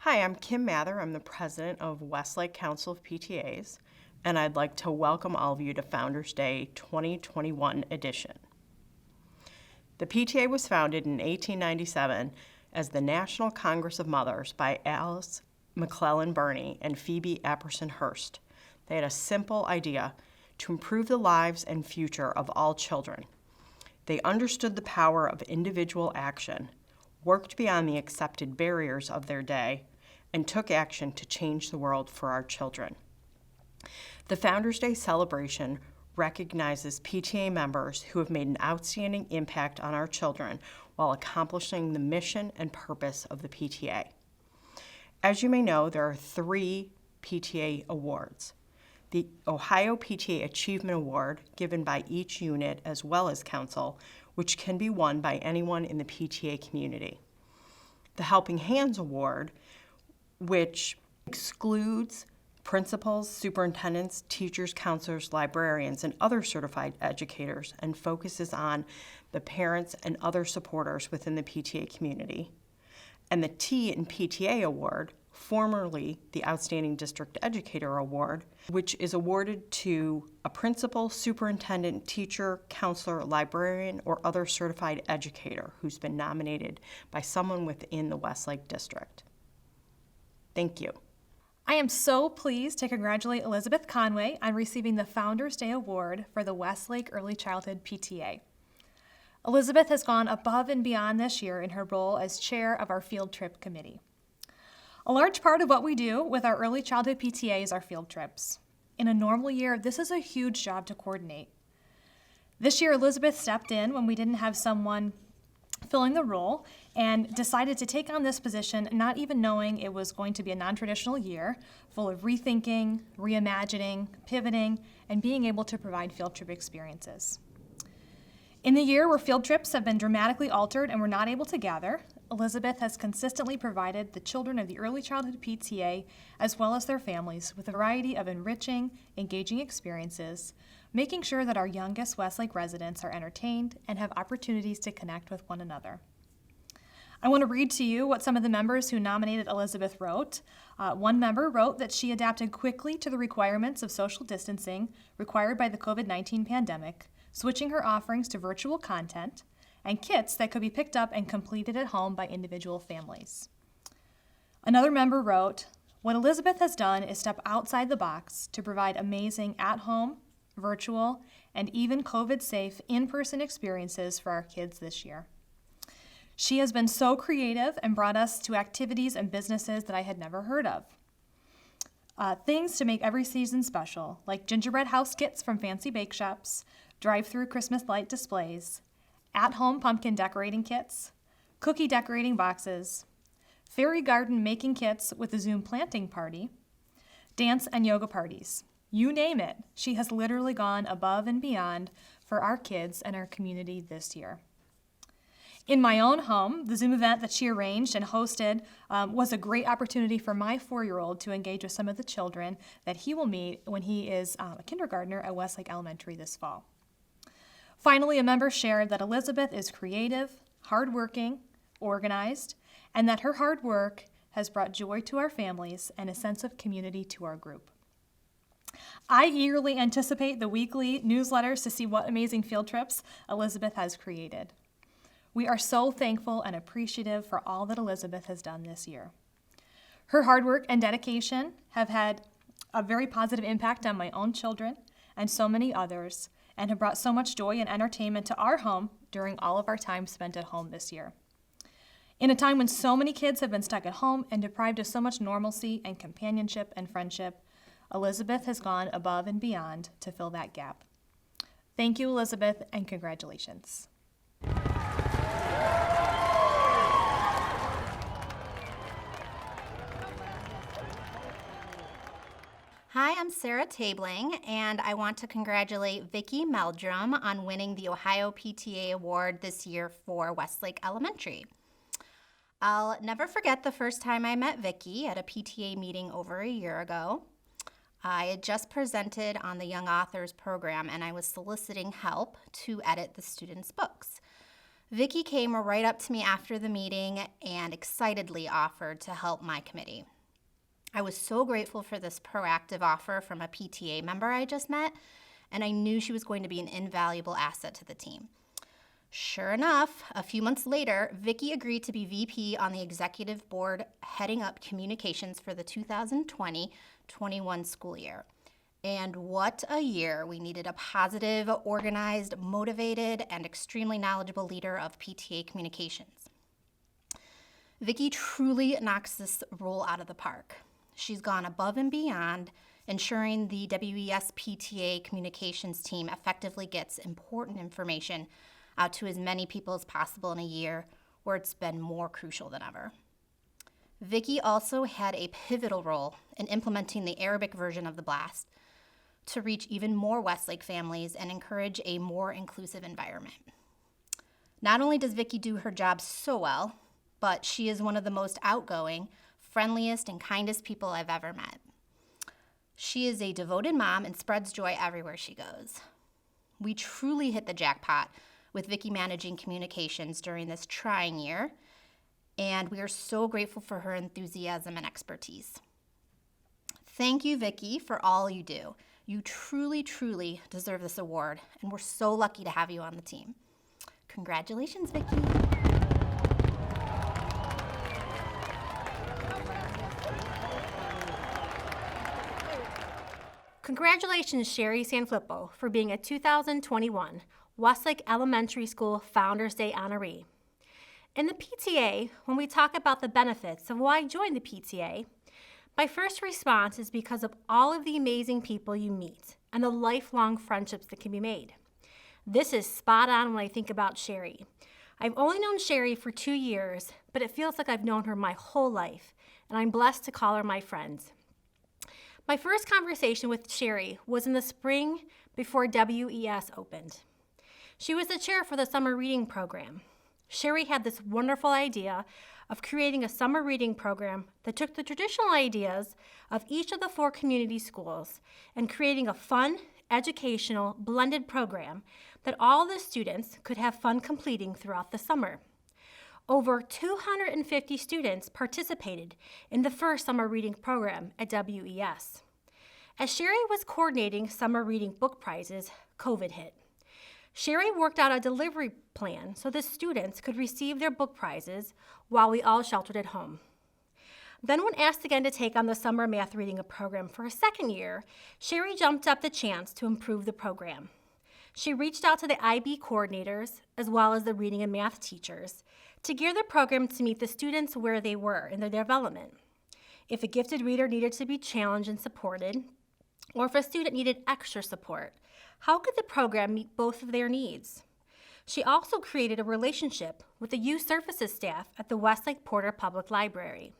Hi, I'm Kim Mather. I'm the president of Westlake Council of PTAs, and I'd like to welcome all of you to Founders Day 2021 edition. The PTA was founded in 1897 as the National Congress of Mothers by Alice McClellan Burney and Phoebe Apperson Hearst. They had a simple idea: to improve the lives and future of all children. They understood the power of individual action, worked beyond the accepted barriers of their day, and took action to change the world for our children. The Founders Day celebration recognizes PTA members who have made an outstanding impact on our children while accomplishing the mission and purpose of the PTA. As you may know, there are 3 PTA awards. The Ohio PTA Achievement Award, given by each unit as well as council, which can be won by anyone in the PTA community. The Helping Hands Award, which excludes principals, superintendents, teachers, counselors, librarians, and other certified educators, and focuses on the parents and other supporters within the PTA community. And the T in PTA Award, formerly the Outstanding District Educator Award, which is awarded to a principal, superintendent, teacher, counselor, librarian, or other certified educator who's been nominated by someone within the Westlake District. Thank you. I am so pleased to congratulate Elizabeth Conway on receiving the Founders Day Award for the Westlake Early Childhood PTA. Elizabeth has gone above and beyond this year in her role as chair of our field trip committee. A large part of what we do with our early childhood PTAs are field trips. In a normal year, this is a huge job to coordinate. This year, Elizabeth stepped in when we didn't have someone filling the role and decided to take on this position, not even knowing it was going to be a non-traditional year full of rethinking, reimagining, pivoting, and being able to provide field trip experiences. In the year where field trips have been dramatically altered and we're not able to gather, Elizabeth has consistently provided the children of the early childhood PTA, as well as their families, with a variety of enriching, engaging experiences, making sure that our youngest Westlake residents are entertained and have opportunities to connect with one another. I want to read to you what some of the members who nominated Elizabeth wrote. One member wrote that she adapted quickly to the requirements of social distancing required by the COVID-19 pandemic, switching her offerings to virtual content and kits that could be picked up and completed at home by individual families. Another member wrote, "What Elizabeth has done is step outside the box to provide amazing at-home, virtual, and even COVID-safe in-person experiences for our kids this year. She has been so creative and brought us to activities and businesses that I had never heard of. Things to make every season special, like gingerbread house kits from fancy bake shops, drive-through Christmas light displays, at-home pumpkin decorating kits, cookie decorating boxes, fairy garden making kits with a Zoom planting party, dance and yoga parties. You name it, she has literally gone above and beyond for our kids and our community this year." In my own home, the Zoom event that she arranged and hosted was a great opportunity for my 4-year-old to engage with some of the children that he will meet when he is a kindergartner at Westlake Elementary this fall. Finally, a member shared that Elizabeth is creative, hardworking, organized, and that her hard work has brought joy to our families and a sense of community to our group. I eagerly anticipate the weekly newsletters to see what amazing field trips Elizabeth has created. We are so thankful and appreciative for all that Elizabeth has done this year. Her hard work and dedication have had a very positive impact on my own children and so many others, and have brought so much joy and entertainment to our home during all of our time spent at home this year. In a time when so many kids have been stuck at home and deprived of so much normalcy and companionship and friendship, Elizabeth has gone above and beyond to fill that gap. Thank you, Elizabeth, and congratulations. Hi, I'm Sarah Tabling, and I want to congratulate Vicki Meldrum on winning the Ohio PTA Award this year for Westlake Elementary. I'll never forget the first time I met Vicki at a PTA meeting over a year ago. I had just presented on the Young Authors program, and I was soliciting help to edit the students' books. Vicki came right up to me after the meeting and excitedly offered to help my committee. I was so grateful for this proactive offer from a PTA member I just met, and I knew she was going to be an invaluable asset to the team. Sure enough, a few months later, Vicki agreed to be VP on the executive board heading up communications for the 2020-21 school year. And what a year. We needed a positive, organized, motivated, and extremely knowledgeable leader of PTA communications. Vicki truly knocks this role out of the park. She's gone above and beyond, ensuring the WES PTA communications team effectively gets important information out to as many people as possible in a year where it's been more crucial than ever. Vicki also had a pivotal role in implementing the Arabic version of the blast to reach even more Westlake families and encourage a more inclusive environment. Not only does Vicki do her job so well, but she is one of the most outgoing, friendliest, and kindest people I've ever met. She is a devoted mom and spreads joy everywhere she goes. We truly hit the jackpot with Vicki managing communications during this trying year, and we are so grateful for her enthusiasm and expertise. Thank you, Vicki, for all you do. You truly, truly deserve this award, and we're so lucky to have you on the team. Congratulations, Vicki. Congratulations, Sherry Sanfilippo, for being a 2021 Westlake Elementary School Founders Day honoree. In the PTA, when we talk about the benefits of why I joined the PTA, my first response is because of all of the amazing people you meet and the lifelong friendships that can be made. This is spot on when I think about Sherry. I've only known Sherry for 2 years, but it feels like I've known her my whole life, and I'm blessed to call her my friend. My first conversation with Sherry was in the spring before WES opened. She was the chair for the summer reading program. Sherry had this wonderful idea of creating a summer reading program that took the traditional ideas of each of the 4 community schools and creating a fun, educational, blended program that all the students could have fun completing throughout the summer. Over 250 students participated in the first summer reading program at WES. As Sherry was coordinating summer reading book prizes, COVID hit. Sherry worked out a delivery plan so the students could receive their book prizes while we all sheltered at home. Then when asked again to take on the summer math reading program for a second year, Sherry jumped up the chance to improve the program. She reached out to the IB coordinators as well as the reading and math teachers to gear the program to meet the students where they were in their development. If a gifted reader needed to be challenged and supported, or if a student needed extra support, how could the program meet both of their needs? She also created a relationship with the youth services staff at the Westlake Porter Public Library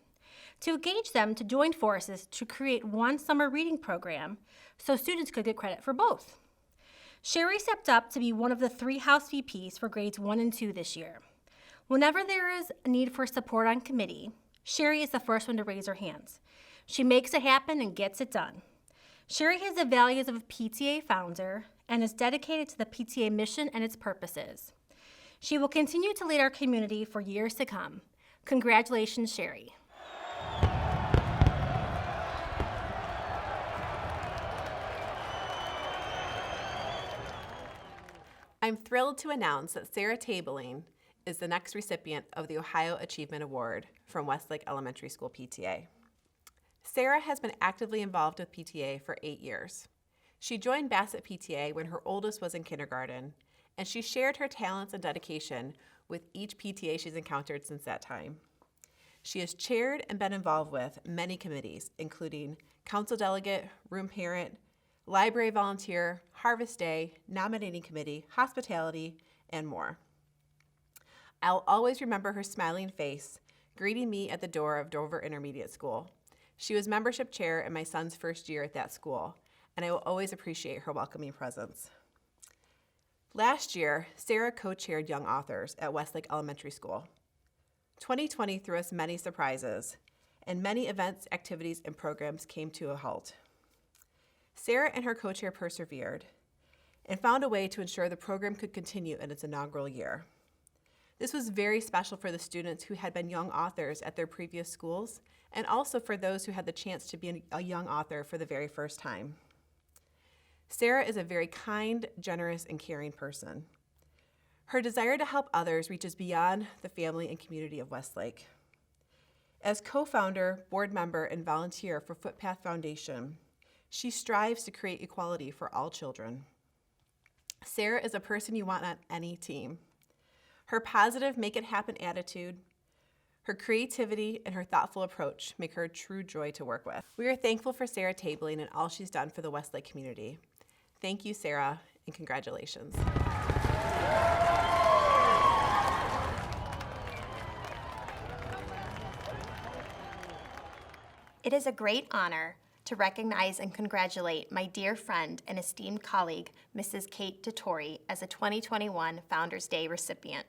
to engage them to join forces to create one summer reading program so students could get credit for both. Sherry stepped up to be one of the 3 House VPs for grades 1 and 2 this year. Whenever there is a need for support on committee, Sherry is the first one to raise her hands. She makes it happen and gets it done. Sherry has the values of a PTA founder and is dedicated to the PTA mission and its purposes. She will continue to lead our community for years to come. Congratulations, Sherry. I'm thrilled to announce that Sarah Tabling is the next recipient of the Ohio Achievement Award from Westlake Elementary School PTA. Sarah has been actively involved with PTA for 8 years. She joined Bassett PTA when her oldest was in kindergarten, and she shared her talents and dedication with each PTA she's encountered since that time. She has chaired and been involved with many committees, including council delegate, room parent, library volunteer, harvest day, nominating committee, hospitality, and more. I'll always remember her smiling face greeting me at the door of Dover Intermediate School. She was membership chair in my son's first year at that school, and I will always appreciate her welcoming presence. Last year, Sarah co-chaired Young Authors at Westlake Elementary School. 2020 threw us many surprises, and many events, activities, and programs came to a halt. Sarah and her co-chair persevered and found a way to ensure the program could continue in its inaugural year. This was very special for the students who had been young authors at their previous schools, and also for those who had the chance to be a young author for the very first time. Sarah is a very kind, generous, and caring person. Her desire to help others reaches beyond the family and community of Westlake. As co-founder, board member, and volunteer for Footpath Foundation, she strives to create equality for all children. Sarah is a person you want on any team. Her positive make-it-happen attitude, her creativity, and her thoughtful approach make her a true joy to work with. We are thankful for Sarah Tabling and all she's done for the Westlake community. Thank you, Sarah, and congratulations. It is a great honor to recognize and congratulate my dear friend and esteemed colleague, Mrs. Kate DeTore, as a 2021 Founders Day recipient.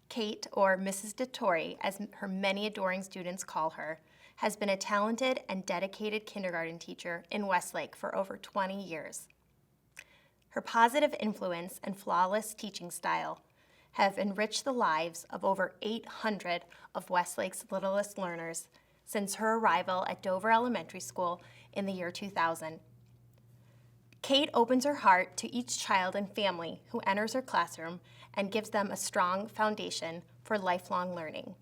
Kate, or Mrs. DeTore, as her many adoring students call her, has been a talented and dedicated kindergarten teacher in Westlake for over 20 years. Her positive influence and flawless teaching style have enriched the lives of over 800 of Westlake's littlest learners since her arrival at Dover Elementary School in the year 2000. Kate opens her heart to each child and family who enters her classroom and gives them a strong foundation for lifelong learning.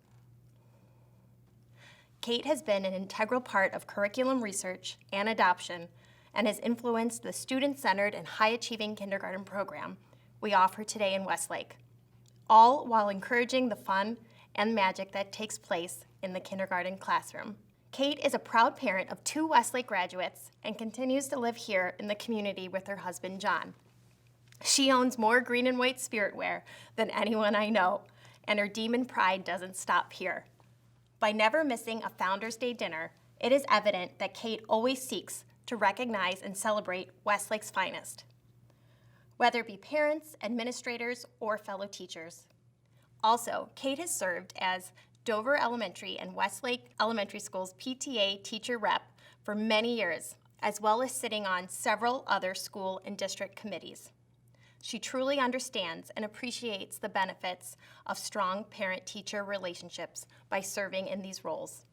Kate has been an integral part of curriculum research and adoption and has influenced the student-centered and high-achieving kindergarten program we offer today in Westlake, all while encouraging the fun and magic that takes place in the kindergarten classroom. Kate is a proud parent of 2 Westlake graduates and continues to live here in the community with her husband, John. She owns more green and white spiritware than anyone I know, and her demon pride doesn't stop here. By never missing a Founders Day dinner, it is evident that Kate always seeks to recognize and celebrate Westlake's finest, whether it be parents, administrators, or fellow teachers. Also, Kate has served as Dover Elementary and Westlake Elementary School's PTA teacher rep for many years, as well as sitting on several other school and district committees. She truly understands and appreciates the benefits of strong parent-teacher relationships by serving in these roles.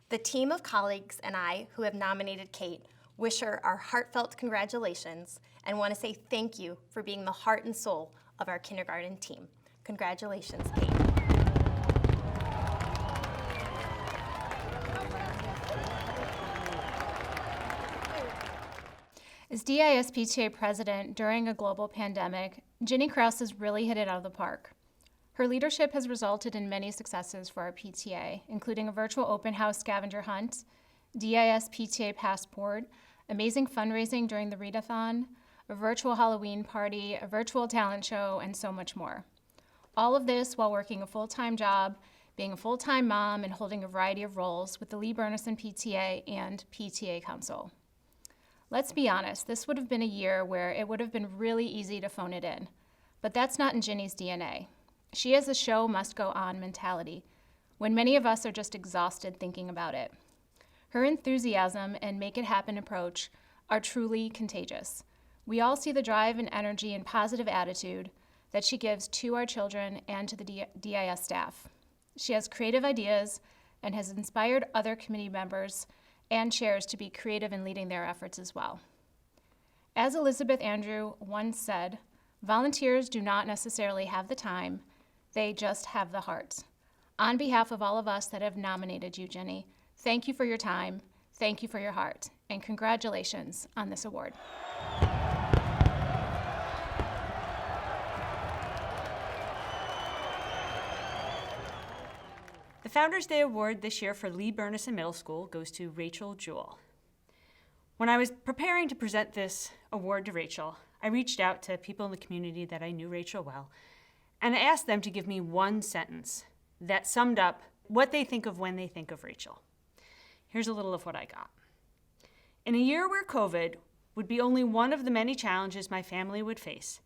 The team of colleagues and I who have nominated Kate wish her our heartfelt congratulations and want to say thank you for being the heart and soul of our kindergarten team. Congratulations, Kate. As DIS PTA president during a global pandemic, Ginny Krause has really hit it out of the park. Her leadership has resulted in many successes for our PTA, including a virtual open house scavenger hunt, DIS PTA passport, amazing fundraising during the readathon, a virtual Halloween party, a virtual talent show, and so much more. All of this while working a full-time job, being a full-time mom, and holding a variety of roles with the Lee Bernison PTA and PTA Council. Let's be honest, this would have been a year where it would have been really easy to phone it in, but that's not in Ginny's DNA. She has a show must go on mentality, when many of us are just exhausted thinking about it. Her enthusiasm and make it happen approach are truly contagious. We all see the drive and energy and positive attitude that she gives to our children and to the DIS staff. She has creative ideas and has inspired other committee members and chairs to be creative in leading their efforts as well. As Elizabeth Andrew once said, volunteers do not necessarily have the time, they just have the heart. On behalf of all of us that have nominated you, Ginny, thank you for your time, thank you for your heart, and congratulations on this award. The Founders Day Award this year for Lee Bernison Middle School goes to Rachel Jewell. When I was preparing to present this award to Rachel, I reached out to people in the community that I knew Rachel well, and I asked them to give me one sentence that summed up what they think of when they think of Rachel. Here's a little of what I got. In a year where COVID would be only one of the many challenges my family would face,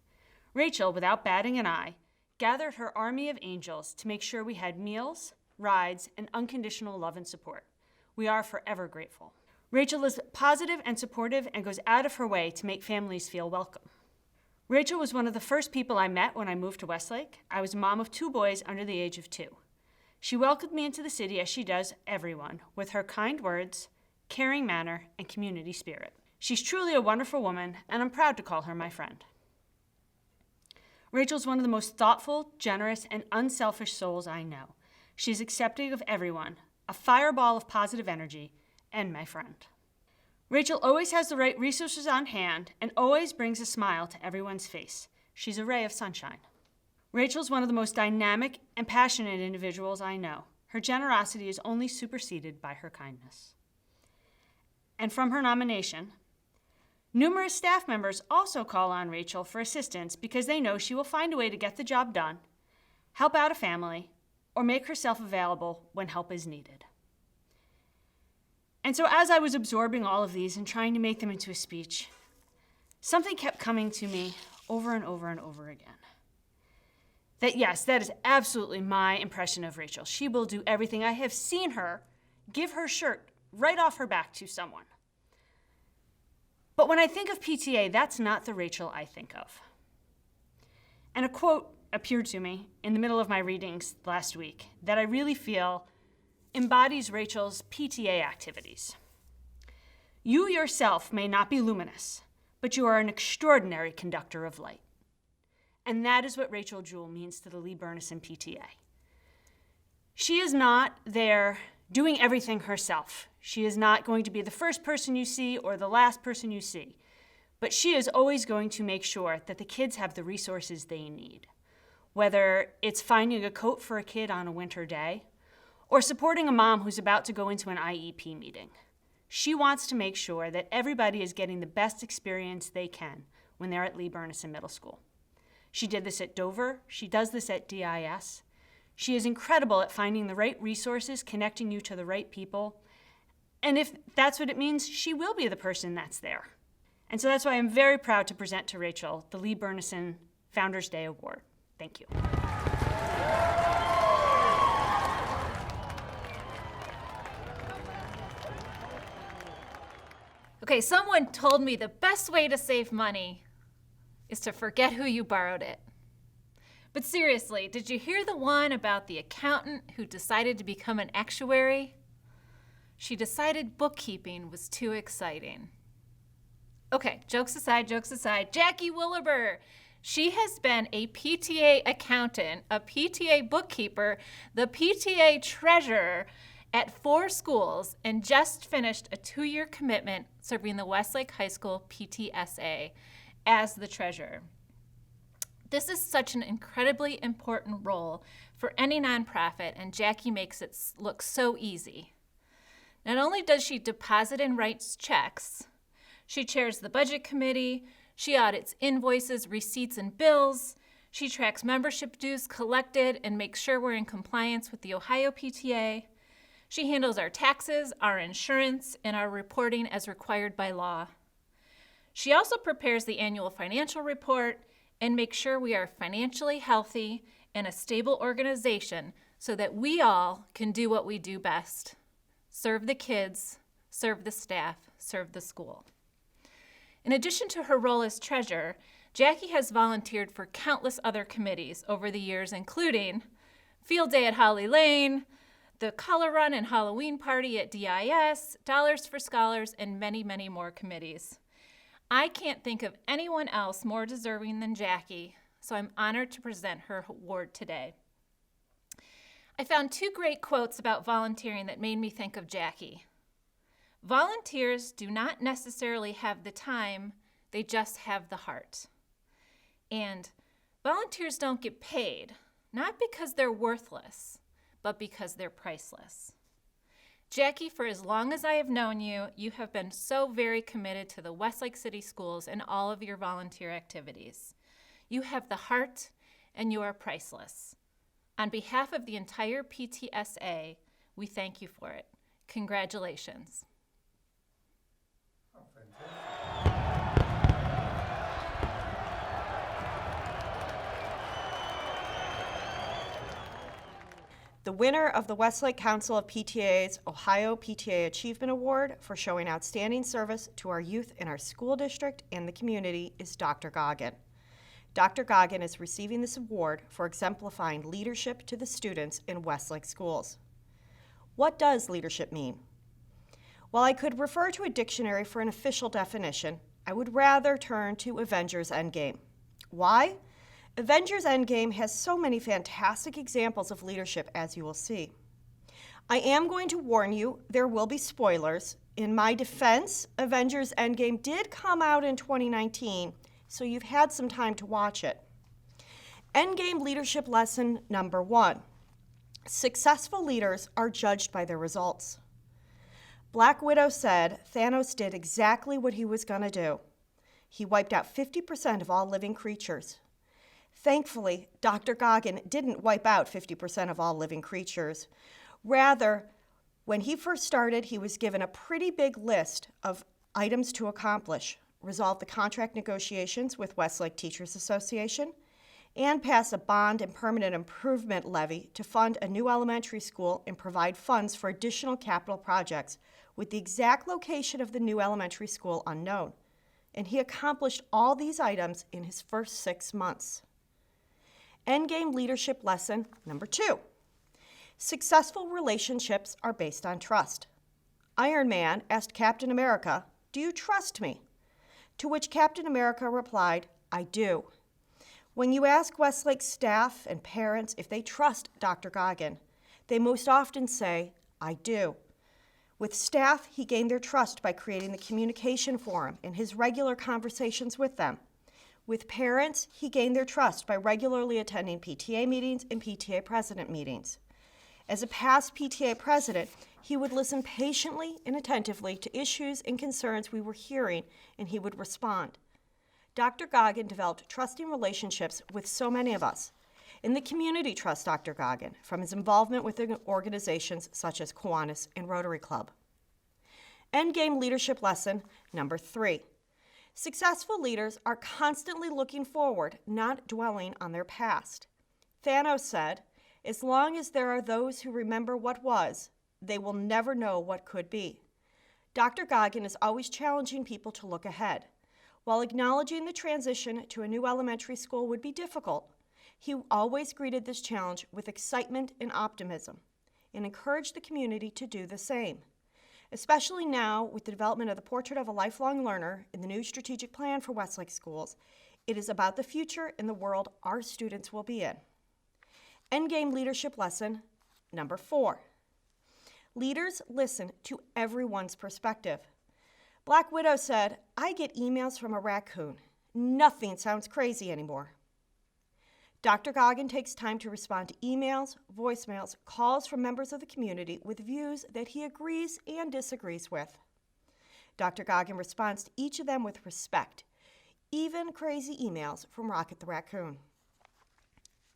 Rachel, without batting an eye, gathered her army of angels to make sure we had meals, rides, and unconditional love and support. We are forever grateful. Rachel is positive and supportive and goes out of her way to make families feel welcome. Rachel was one of the first people I met when I moved to Westlake. I was a mom of 2 boys under the age of 2. She welcomed me into the city as she does everyone, with her kind words, caring manner, and community spirit. She's truly a wonderful woman, and I'm proud to call her my friend. Rachel's one of the most thoughtful, generous, and unselfish souls I know. She's accepting of everyone, a fireball of positive energy, and my friend. Rachel always has the right resources on hand and always brings a smile to everyone's face. She's a ray of sunshine. Rachel's one of the most dynamic and passionate individuals I know. Her generosity is only superseded by her kindness. And from her nomination, numerous staff members also call on Rachel for assistance because they know she will find a way to get the job done, help out a family, or make herself available when help is needed. And so as I was absorbing all of these and trying to make them into a speech, something kept coming to me over and over and over again. That yes, that is absolutely my impression of Rachel. She will do everything. I have seen her give her shirt right off her back to someone. But when I think of PTA, that's not the Rachel I think of. And a quote appeared to me in the middle of my readings last week that I really feel embodies Rachel's PTA activities. You yourself may not be luminous, but you are an extraordinary conductor of light. And that is what Rachel Jewell means to the Lee Burnison PTA. She is not there doing everything herself. She is not going to be the first person you see or the last person you see, but she is always going to make sure that the kids have the resources they need, whether it's finding a coat for a kid on a winter day or supporting a mom who's about to go into an IEP meeting. She wants to make sure that everybody is getting the best experience they can when they're at Lee Burnison Middle School. She did this at Dover. She does this at DIS. She is incredible at finding the right resources, connecting you to the right people. And if that's what it means, she will be the person that's there. And so that's why I'm very proud to present to Rachel the Lee Burnison Founders Day Award. Thank you. Okay, someone told me the best way to save money is to forget who you borrowed it. But seriously, did you hear the one about the accountant who decided to become an actuary? She decided bookkeeping was too exciting. Okay, jokes aside, Jackie Williber. She has been a PTA accountant, a PTA bookkeeper, the PTA treasurer at 4 schools, and just finished a 2-year commitment serving the Westlake High School PTSA as the treasurer. This is such an incredibly important role for any nonprofit, and Jackie makes it look so easy. Not only does she deposit and write checks, she chairs the budget committee, she audits invoices, receipts, and bills, she tracks membership dues collected and makes sure we're in compliance with the Ohio PTA. She handles our taxes, our insurance, and our reporting as required by law. She also prepares the annual financial report and makes sure we are financially healthy and a stable organization so that we all can do what we do best: serve the kids, serve the staff, serve the school. In addition to her role as treasurer, Jackie has volunteered for countless other committees over the years, including Field Day at Holly Lane, the Color Run and Halloween Party at DIS, Dollars for Scholars, and many, many more committees. I can't think of anyone else more deserving than Jackie, so I'm honored to present her award today. I found 2 great quotes about volunteering that made me think of Jackie. Volunteers do not necessarily have the time, they just have the heart. And volunteers don't get paid, not because they're worthless, but because they're priceless. Jackie, for as long as I have known you, you have been so very committed to the Westlake City Schools and all of your volunteer activities. You have the heart, and you are priceless. On behalf of the entire PTSA, we thank you for it. Congratulations. The winner of the Westlake Council of PTAs Ohio PTA Achievement Award for showing outstanding service to our youth in our school district and the community is Dr. Goggin. Dr. Goggin is receiving this award for exemplifying leadership to the students in Westlake schools. What does leadership mean? While I could refer to a dictionary for an official definition, I would rather turn to Avengers Endgame. Why? Avengers Endgame has so many fantastic examples of leadership, as you will see. I am going to warn you, there will be spoilers. In my defense, Avengers Endgame did come out in 2019, so you've had some time to watch it. Endgame leadership lesson number 1. Successful leaders are judged by their results. Black Widow said Thanos did exactly what he was going to do. He wiped out 50% of all living creatures. Thankfully, Dr. Goggin didn't wipe out 50% of all living creatures. Rather, when he first started, he was given a pretty big list of items to accomplish: resolve the contract negotiations with Westlake Teachers Association, and pass a bond and permanent improvement levy to fund a new elementary school and provide funds for additional capital projects, with the exact location of the new elementary school unknown. And he accomplished all these items in his first 6 months. Endgame leadership lesson number 2. Successful relationships are based on trust. Iron Man asked Captain America, "Do you trust me?" To which Captain America replied, "I do." When you ask Westlake staff and parents if they trust Dr. Goggin, they most often say, "I do." With staff, he gained their trust by creating the communication forum and his regular conversations with them. With parents, he gained their trust by regularly attending PTA meetings and PTA president meetings. As a past PTA president, he would listen patiently and attentively to issues and concerns we were hearing, and he would respond. Dr. Goggin developed trusting relationships with so many of us. And the community trusts Dr. Goggin from his involvement with organizations such as Kiwanis and Rotary Club. Endgame leadership lesson number 3. Successful leaders are constantly looking forward, not dwelling on their past. Thanos said, "As long as there are those who remember what was, they will never know what could be." Dr. Goggin is always challenging people to look ahead. While acknowledging the transition to a new elementary school would be difficult, he always greeted this challenge with excitement and optimism and encouraged the community to do the same. Especially now, with the development of the Portrait of a Lifelong Learner in the new strategic plan for Westlake schools, it is about the future and the world our students will be in. Endgame leadership lesson number 4. Leaders listen to everyone's perspective. Black Widow said, "I get emails from a raccoon. Nothing sounds crazy anymore." Dr. Goggin takes time to respond to emails, voicemails, calls from members of the community with views that he agrees and disagrees with. Dr. Goggin responds to each of them with respect, even crazy emails from Rocket the Raccoon.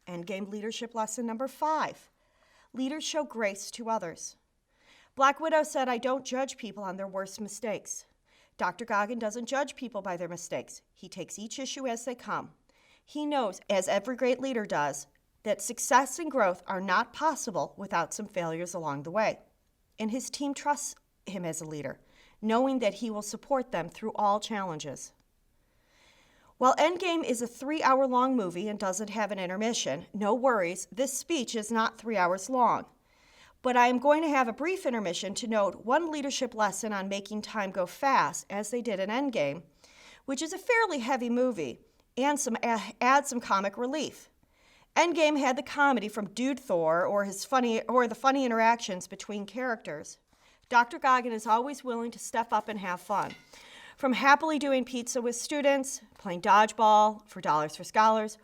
Endgame leadership lesson number 5. Leaders show grace to others. Black Widow said, "I don't judge people on their worst mistakes." Dr. Goggin doesn't judge people by their mistakes. He takes each issue as they come. He knows, as every great leader does, that success and growth are not possible without some failures along the way. And his team trusts him as a leader, knowing that he will support them through all challenges. While Endgame is a 3-hour-long movie and doesn't have an intermission, no worries, this speech is not 3 hours long. But I am going to have a brief intermission to note one leadership lesson on making time go fast, as they did in Endgame, which is a fairly heavy movie, and add some comic relief. Endgame had the comedy from Dude Thor or the funny interactions between characters. Dr. Goggin is always willing to step up and have fun. From happily doing pizza with students, playing dodgeball for Dollars for Scholars,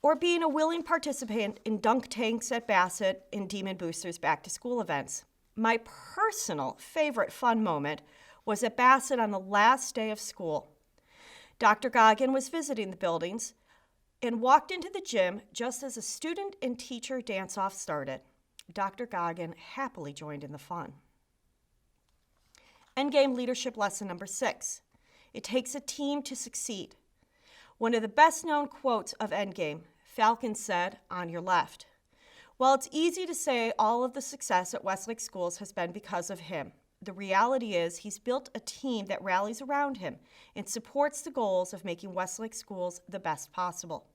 or being a willing participant in dunk tanks at Bassett and Demon Boosters back-to-school events. My personal favorite fun moment was at Bassett on the last day of school. Dr. Goggin was visiting the buildings and walked into the gym just as a student and teacher dance-off started. Dr. Goggin happily joined in the fun. Endgame leadership lesson number 6. It takes a team to succeed. One of the best-known quotes of Endgame, Falcon said, "On your left." While it's easy to say all of the success at Westlake schools has been because of him, The reality is he's built a team that rallies around him and supports the goals of making Westlake schools the best possible.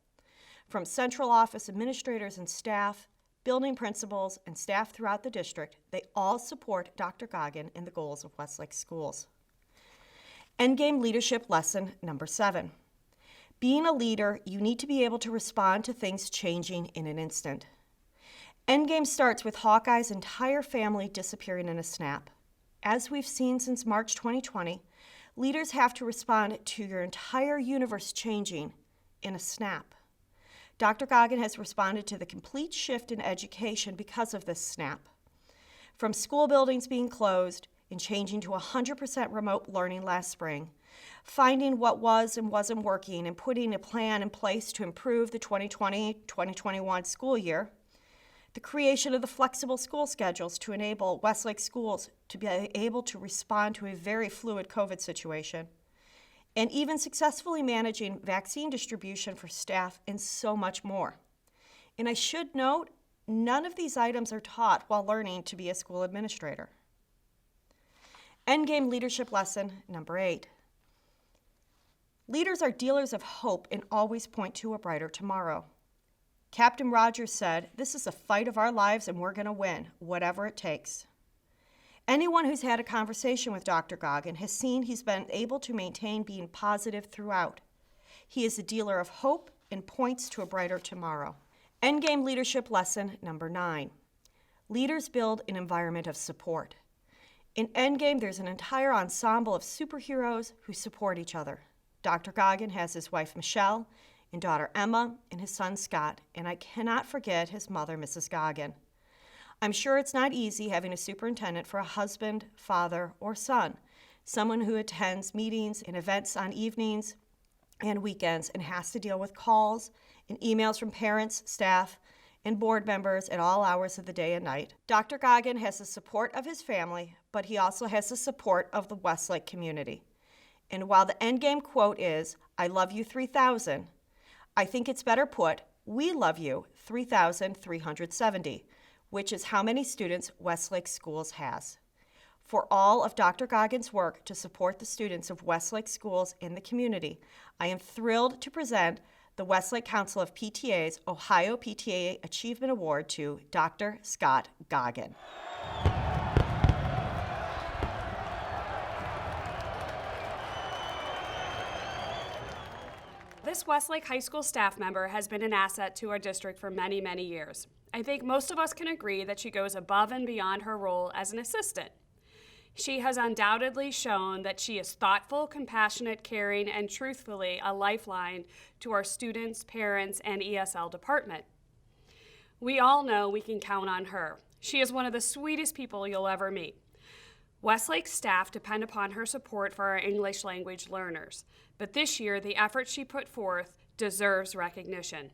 From central office administrators and staff, building principals, and staff throughout the district, they all support Dr. Goggin in the goals of Westlake schools. Endgame leadership lesson number 7. Being a leader, you need to be able to respond to things changing in an instant. Endgame starts with Hawkeye's entire family disappearing in a snap. As we've seen since March 2020, leaders have to respond to your entire universe changing in a snap. Dr. Goggin has responded to the complete shift in education because of this snap. From school buildings being closed and changing to 100% remote learning last spring, finding what was and wasn't working and putting a plan in place to improve the 2020-2021 school year, the creation of the flexible school schedules to enable Westlake schools to be able to respond to a very fluid COVID situation, and even successfully managing vaccine distribution for staff and so much more. And I should note, none of these items are taught while learning to be a school administrator. Endgame leadership lesson number 8. Leaders are dealers of hope and always point to a brighter tomorrow. Captain Rogers said, "This is a fight of our lives and we're going to win, whatever it takes." Anyone who's had a conversation with Dr. Goggin has seen he's been able to maintain being positive throughout. He is a dealer of hope and points to a brighter tomorrow. Endgame leadership lesson number 9. Leaders build an environment of support. In Endgame, there's an entire ensemble of superheroes who support each other. Dr. Goggin has his wife, Michelle, and daughter, Emma, and his son, Scott, and I cannot forget his mother, Mrs. Goggin. I'm sure it's not easy having a superintendent for a husband, father, or son, someone who attends meetings and events on evenings and weekends and has to deal with calls and emails from parents, staff, and board members at all hours of the day and night. Dr. Goggin has the support of his family, but he also has the support of the Westlake community. And while the endgame quote is, "I love you 3,000, I think it's better put, we love you 3,370, which is how many students Westlake Schools has. For all of Dr. Goggin's work to support the students of Westlake Schools in the community, I am thrilled to present the Westlake Council of PTAs Ohio PTA Achievement Award to Dr. Scott Goggin. This Westlake High School staff member has been an asset to our district for many, many years. I think most of us can agree that she goes above and beyond her role as an assistant. She has undoubtedly shown that she is thoughtful, compassionate, caring, and truthfully a lifeline to our students, parents, and ESL department. We all know we can count on her. She is one of the sweetest people you'll ever meet. Westlake staff depend upon her support for our English language learners, but this year the effort she put forth deserves recognition.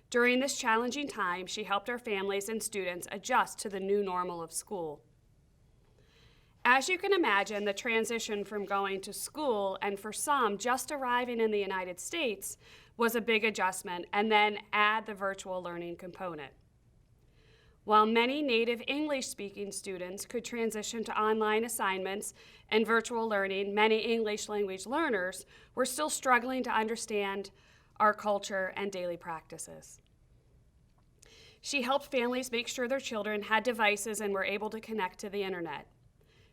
During this challenging time, she helped our families and students adjust to the new normal of school. As you can imagine, the transition from going to school and for some just arriving in the United States was a big adjustment, and then add the virtual learning component. While many native English-speaking students could transition to online assignments and virtual learning, many English language learners were still struggling to understand our culture and daily practices. She helped families make sure their children had devices and were able to connect to the internet.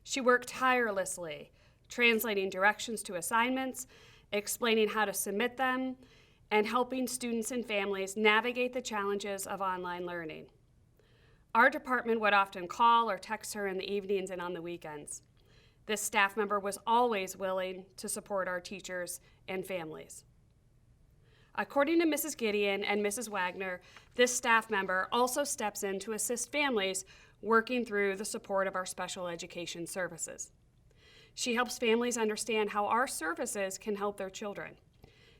She worked tirelessly, translating directions to assignments, explaining how to submit them, and helping students and families navigate the challenges of online learning. Our department would often call or text her in the evenings and on the weekends. This staff member was always willing to support our teachers and families. According to Mrs. Gideon and Mrs. Wagner, this staff member also steps in to assist families working through the support of our special education services. She helps families understand how our services can help their children.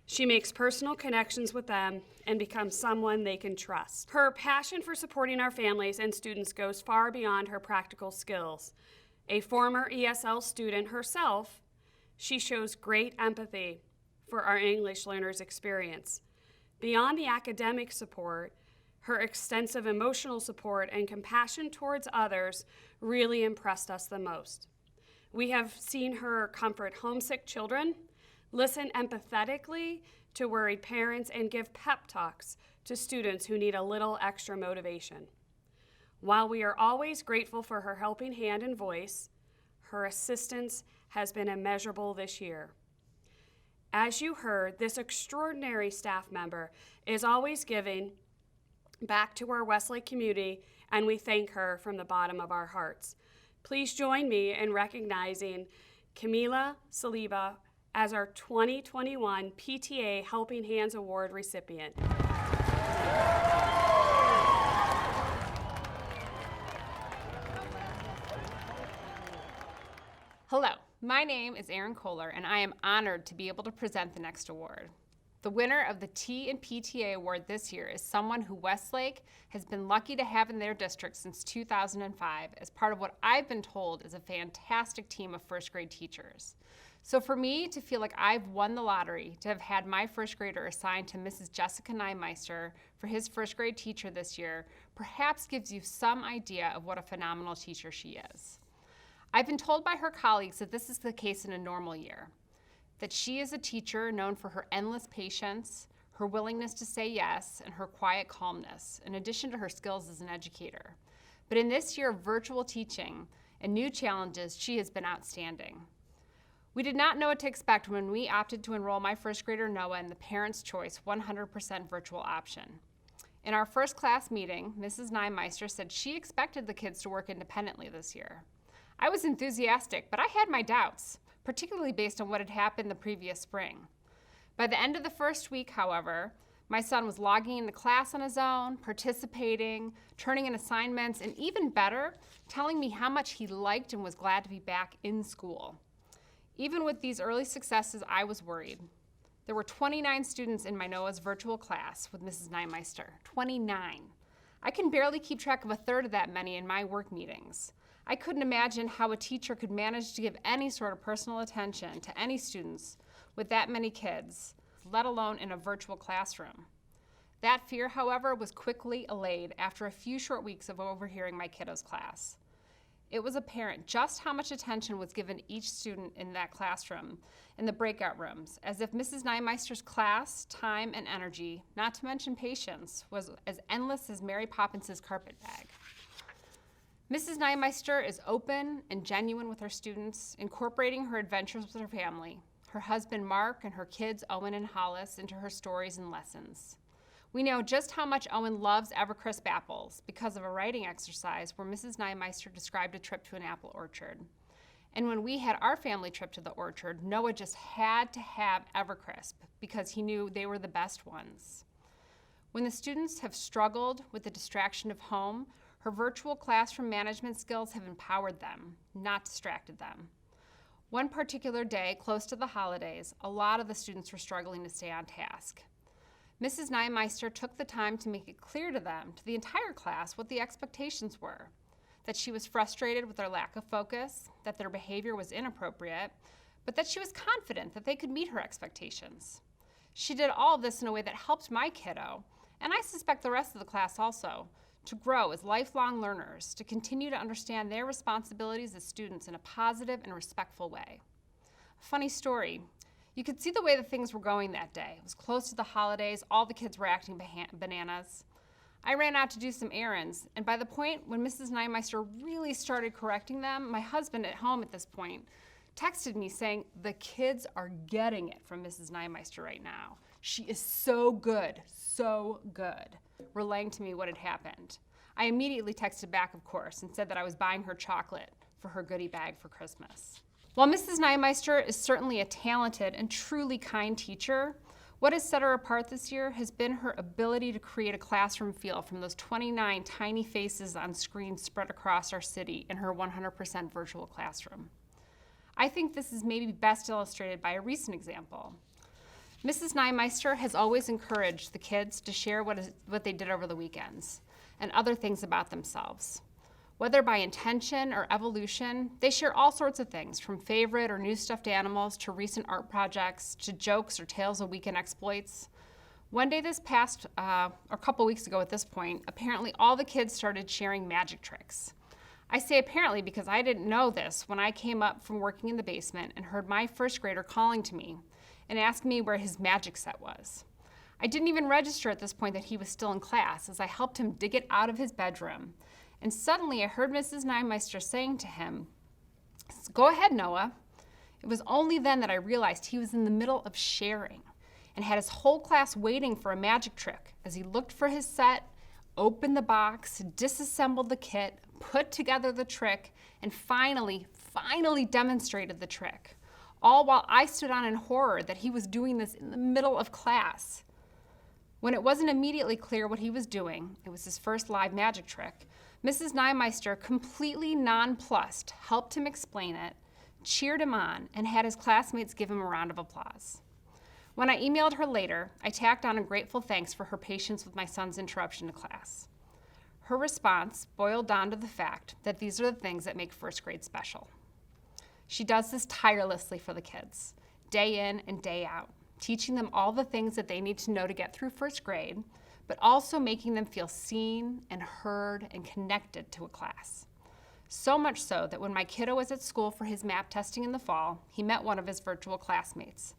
She makes personal connections with them and becomes someone they can trust. Her passion for supporting our families and students goes far beyond her practical skills. A former ESL student herself, she shows great empathy for our English learners' experience. Beyond the academic support, her extensive emotional support and compassion towards others really impressed us the most. We have seen her comfort homesick children, listen empathetically to worried parents, and give pep talks to students who need a little extra motivation. While we are always grateful for her helping hand and voice, her assistance has been immeasurable this year. As you heard, this extraordinary staff member is always giving back to our Westlake community, and we thank her from the bottom of our hearts. Please join me in recognizing Camila Saliba as our 2021 PTA Helping Hands Award recipient. Hello, my name is Erin Kohler, and I am honored to be able to present the next award. The winner of the T and PTA Award this year is someone who Westlake has been lucky to have in their district since 2005 as part of what I've been told is a fantastic team of first grade teachers. So for me to feel like I've won the lottery to have had my first grader assigned to Mrs. Jessica Nymeister for his first grade teacher this year perhaps gives you some idea of what a phenomenal teacher she is. I've been told by her colleagues that this is the case in a normal year, that she is a teacher known for her endless patience, her willingness to say yes, and her quiet calmness, in addition to her skills as an educator. But in this year of virtual teaching and new challenges, she has been outstanding. We did not know what to expect when we opted to enroll my first grader Noah in the Parents' Choice 100% virtual option. In our first class meeting, Mrs. Nymeister said she expected the kids to work independently this year. I was enthusiastic, but I had my doubts, particularly based on what had happened the previous spring. By the end of the first week, however, my son was logging into class on his own, participating, turning in assignments, and even better, telling me how much he liked and was glad to be back in school. Even with these early successes, I was worried. There were 29 students in my Noah's virtual class with Mrs. Nymeister, 29. I can barely keep track of a third of that many in my work meetings. I couldn't imagine how a teacher could manage to give any sort of personal attention to any students with that many kids, let alone in a virtual classroom. That fear, however, was quickly allayed after a few short weeks of overhearing my kiddos' class. It was apparent just how much attention was given each student in that classroom, in the breakout rooms, as if Mrs. Nymeister's class, time, and energy, not to mention patience, was as endless as Mary Poppins' carpet bag. Mrs. Nymeister is open and genuine with her students, incorporating her adventures with her family, her husband Mark and her kids Owen and Hollis into her stories and lessons. We know just how much Owen loves Evercrisp apples because of a writing exercise where Mrs. Nymeister described a trip to an apple orchard. And when we had our family trip to the orchard, Noah just had to have Evercrisp because he knew they were the best ones. When the students have struggled with the distraction of home, her virtual classroom management skills have empowered them, not distracted them. One particular day, close to the holidays, a lot of the students were struggling to stay on task. Mrs. Nymeister took the time to make it clear to them, to the entire class, what the expectations were, that she was frustrated with their lack of focus, that their behavior was inappropriate, but that she was confident that they could meet her expectations. She did all of this in a way that helped my kiddo, and I suspect the rest of the class also, to grow as lifelong learners, to continue to understand their responsibilities as students in a positive and respectful way. A funny story. You could see the way that things were going that day. It was close to the holidays. All the kids were acting bananas. I ran out to do some errands, and by the point when Mrs. Nymeister really started correcting them, my husband at home at this point texted me saying, "The kids are getting it from Mrs. Nymeister right now. She is so good, relaying to me what had happened. I immediately texted back, of course, and said that I was buying her chocolate for her goodie bag for Christmas. While Mrs. Nymeister is certainly a talented and truly kind teacher, what has set her apart this year has been her ability to create a classroom feel from those 29 tiny faces on screens spread across our city in her 100% virtual classroom. I think this is maybe best illustrated by a recent example. Mrs. Nymeister has always encouraged the kids to share what they did over the weekends and other things about themselves. Whether by intention or evolution, they share all sorts of things, from favorite or new stuffed animals to recent art projects to jokes or tales of weekend exploits. One day this past, a couple weeks ago at this point, apparently all the kids started sharing magic tricks. I say apparently because I didn't know this when I came up from working in the basement and heard my first grader calling to me and asking me where his magic set was. I didn't even register at this point that he was still in class as I helped him dig it out of his bedroom. And suddenly I heard Mrs. Neimeister saying to him, "Go ahead, Noah." It was only then that I realized he was in the middle of sharing and had his whole class waiting for a magic trick as he looked for his set, opened the box, disassembled the kit, put together the trick, and finally demonstrated the trick, all while I stood on in horror that he was doing this in the middle of class. When it wasn't immediately clear what he was doing, it was his first live magic trick, Mrs. Neimeister, completely nonplussed, helped him explain it, cheered him on, and had his classmates give him a round of applause. When I emailed her later, I tacked on a grateful thanks for her patience with my son's interruption to class. Her response boiled down to the fact that these are the things that make first grade special. She does this tirelessly for the kids, day in and day out, teaching them all the things that they need to know to get through first grade, but also making them feel seen and heard and connected to a class. So much so that when my kiddo was at school for his MAP testing in the fall, he met one of his virtual classmates.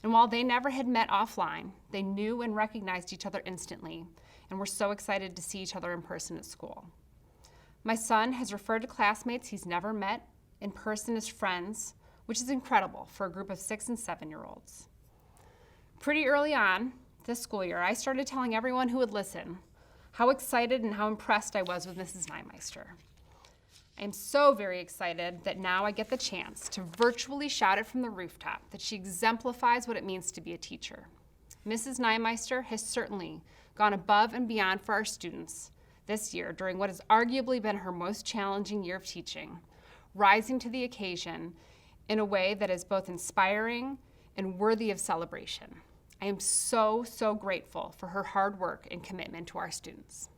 And while they never had met offline, they knew and recognized each other instantly and were so excited to see each other in person at school. My son has referred to classmates he's never met in person as friends, which is incredible for a group of 6- and 7-year-olds. Pretty early on this school year, I started telling everyone who would listen how excited and how impressed I was with Mrs. Neimeister. I am so very excited that now I get the chance to virtually shout it from the rooftop that she exemplifies what it means to be a teacher. Mrs. Neimeister has certainly gone above and beyond for our students this year during what has arguably been her most challenging year of teaching, rising to the occasion in a way that is both inspiring and worthy of celebration. I am so grateful for her hard work and commitment to our students.